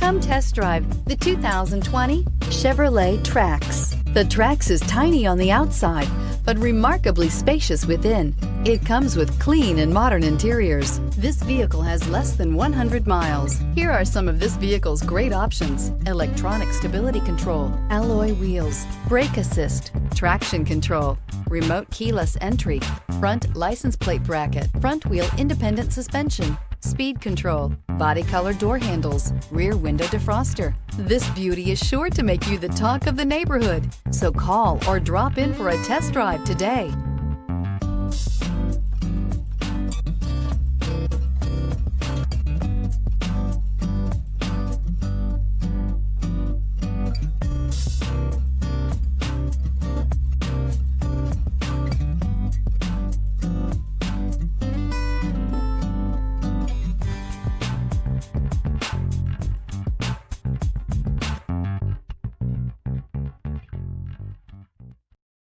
Come test drive the 2020 Chevrolet Trax. The Trax is tiny on the outside, but remarkably spacious within. It comes with clean and modern interiors. This vehicle has less than 100 miles. Here are some of this vehicle's great options: electronic stability control, alloy wheels, brake assist, traction control, remote keyless entry, front license plate bracket, front wheel independent suspension, speed control, body color door handles, rear window defroster. This beauty is sure to make you the talk of the neighborhood. So call or drop in for a test drive today.